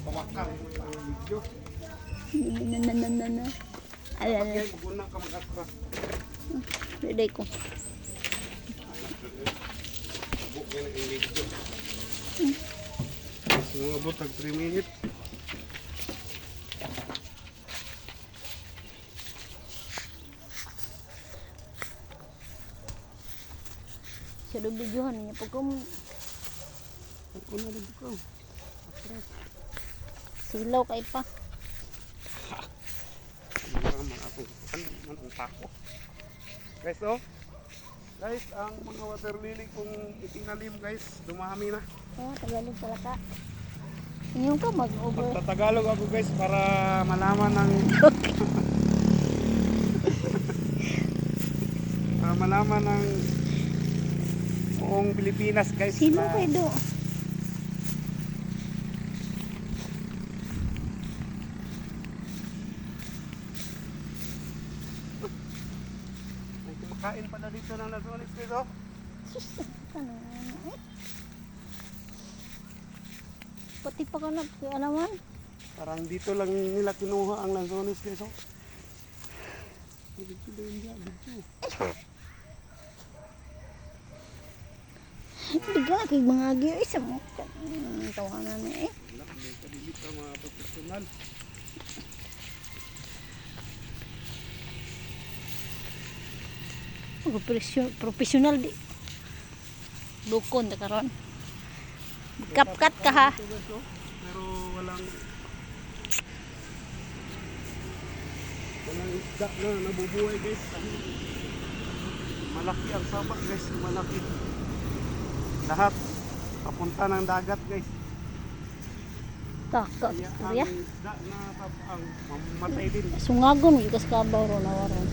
Tawakal ang video. Na. Ay, Pagkay maguna ka mag-atras. ready ko. Bukay na yung video. Mga butag 3 minutes. Sa videohan niya pag Ako na rin ko. Atras. silaw kay pa. Ang tako. Guys, oh. Guys, ang mga water lily kung itinalim, guys, dumami na. Oh, Tagalog pala ka. Inyong ka mag-over. Magtatagalog ako, guys, para malaman ng para malaman ng buong Pilipinas, guys. Sino kayo do? May kumakain pala dito ng lansones, guys, oh. Ano? Pati pa ka na, alaman. Parang dito lang nila kinuha ang lansones, guys, oh. Dito din yan, dito. Hindi ka kay mga agyo isa mo. Tawanan na eh. Wala, may kadilit ka mga profesional. Professional di. Dukon ta karon. Kapkat ka ha. Pero walang isda na nabubuhay, guys. Malaki ang saba, guys, malaki. Lahat papunta ng dagat, guys. Taka Kaya istorya. ang isda na ang mamatay din. Sungagon gyud kas kabaw ro na waron.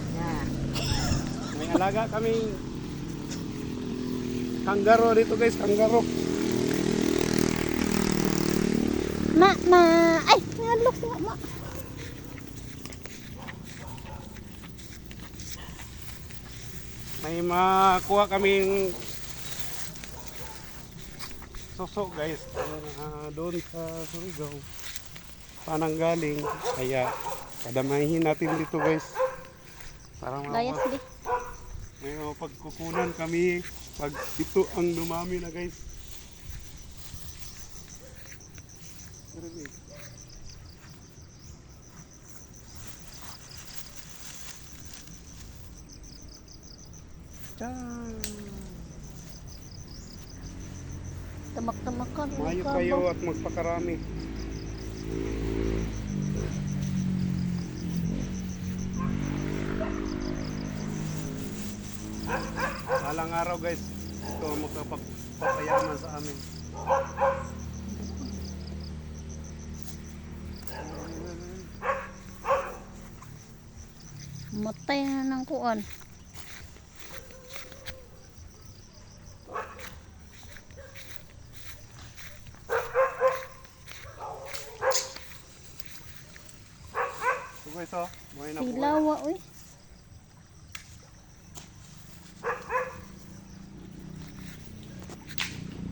May alaga kaming kanggaro dito, guys, kanggaro. Ay, nalok sa ma. May makuha kaming suso, guys, doon sa Surigao, pananggaling. Kaya kadamahin natin dito, guys, para Layas di. may mapagkukunan kami pag ito ang dumami na, guys. Tiyan. Tamak-tamakan. Mayo kayo at magpakarami. Balang araw, guys, ito ang magpapakayaman sa amin. Matay na ng kuan. So, guys, oh, buhay na buhay. Silawa uy.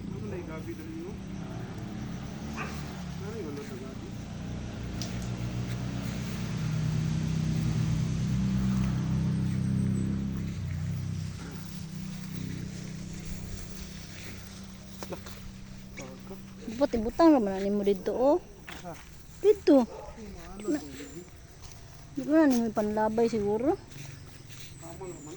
Ano na yung gabi na ninyo? Ano yung sa gabi? Dapat ibutang naman na mo dito oh. Dito. Di ba na may panlabay siguro? Tama naman.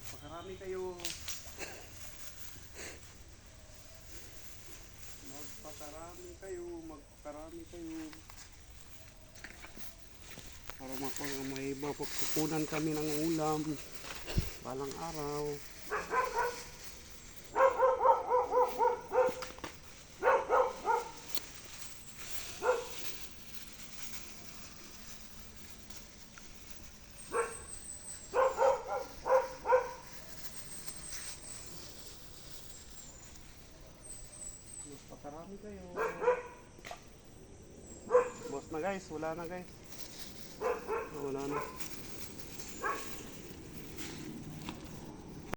Pakarami kayo. kayo, magparami kayo. Para may mapupunan kami ng ulam balang araw. Magpakarami kayo. Boss na guys, wala na guys. Wala na.